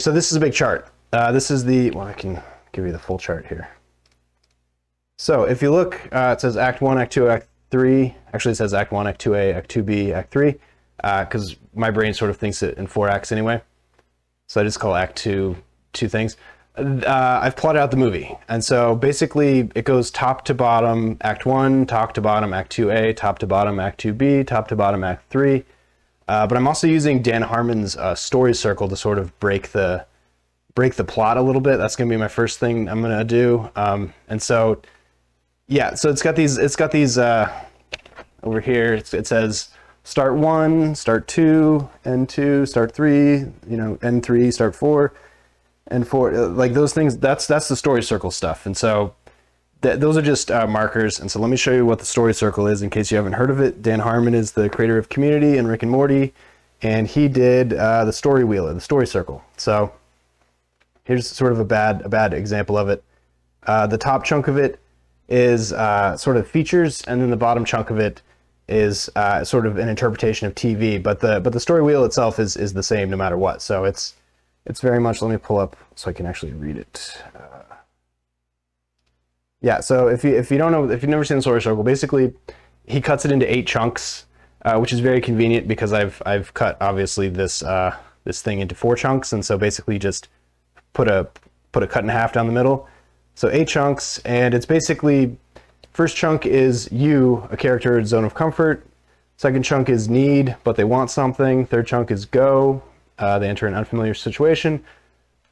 So this is a big chart. This is well, I can give you the full chart here. So if you look, it says Act 1, Act 2, Act 3. Actually, it says Act 1, Act 2A, Act 2B, Act 3, because my brain sort of thinks it in 4 acts anyway. So I just call Act 2 two things. I've plotted out the movie. And so basically it goes top to bottom, Act 1, top to bottom, Act 2A, top to bottom, Act 2B, top to bottom, Act 3. But I'm also using Dan Harmon's story circle to sort of break the plot a little bit. That's going to be my first thing I'm going to do. And so, yeah, so it's got these over here. It says start 1, start 2, end 2, start 3, end 3, start 4, and 4. Like those things, that's the story circle stuff. And so those are just markers. And so let me show you what the story circle is in case you haven't heard of it. Dan Harmon is the creator of Community and Rick and Morty, and he did the story wheel, or the story circle. So here's sort of a bad example of it. The top chunk of it is sort of features, and then the bottom chunk of it is sort of an interpretation of TV. But the story wheel itself is the same no matter what. So it's very much. Let me pull up so I can actually read it. Yeah. So if you don't know, if you've never seen the story circle, basically he cuts it into 8 chunks, which is very convenient because I've cut obviously this thing into 4 chunks, and so basically just put a cut in half down the middle. So 8 chunks, and it's basically, first chunk is you, a character in zone of comfort. Second chunk is need, but they want something. Third chunk is go, they enter an unfamiliar situation.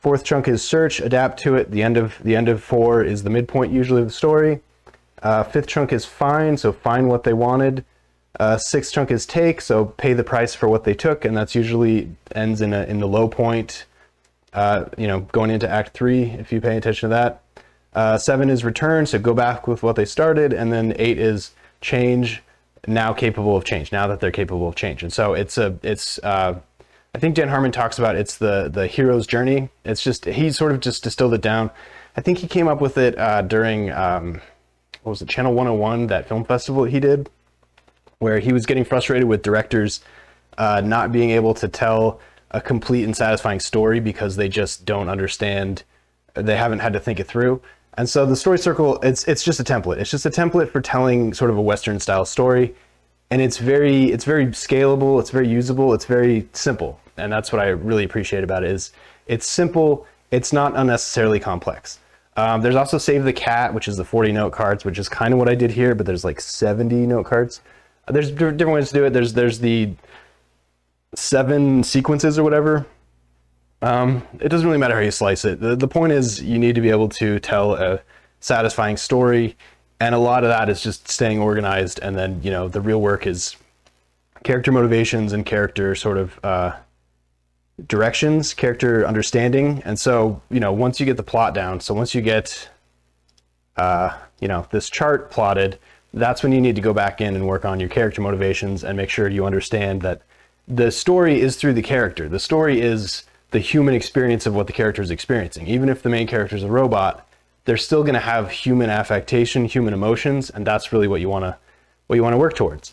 Fourth chunk is search, adapt to it. The end of 4 is the midpoint usually of the story. Fifth chunk is find, so find what they wanted. Sixth chunk is take, so pay the price for what they took, and that's usually ends in the low point. Going into Act 3, if you pay attention to that. 7 is return, so go back with what they started, and then 8 is change, now capable of change, now that they're capable of change. And so I think Dan Harmon talks about it's the hero's journey. It's just, he sort of just distilled it down. I think he came up with it during, what was it, Channel 101, that film festival he did, where he was getting frustrated with directors not being able to tell a complete and satisfying story because they just don't understand, they haven't had to think it through. And so the story circle, it's just a template. It's just a template for telling sort of a Western style story. And it's very scalable, it's very usable, it's very simple. And that's what I really appreciate about it, is it's simple, it's not unnecessarily complex. There's also Save the Cat, which is the 40 note cards, which is kind of what I did here, but there's like 70 note cards. There's different ways to do it. There's the 7 sequences or whatever. It doesn't really matter how you slice it. The point is you need to be able to tell a satisfying story, and a lot of that is just staying organized, and then the real work is character motivations and character sort of directions, character understanding. And so once you get the plot down, so once you get this chart plotted, that's when you need to go back in and work on your character motivations and make sure you understand that the story is through the character. The story is the human experience of what the character is experiencing. Even if the main character is a robot, they're still going to have human affectation, human emotions, and that's really what you want to work towards.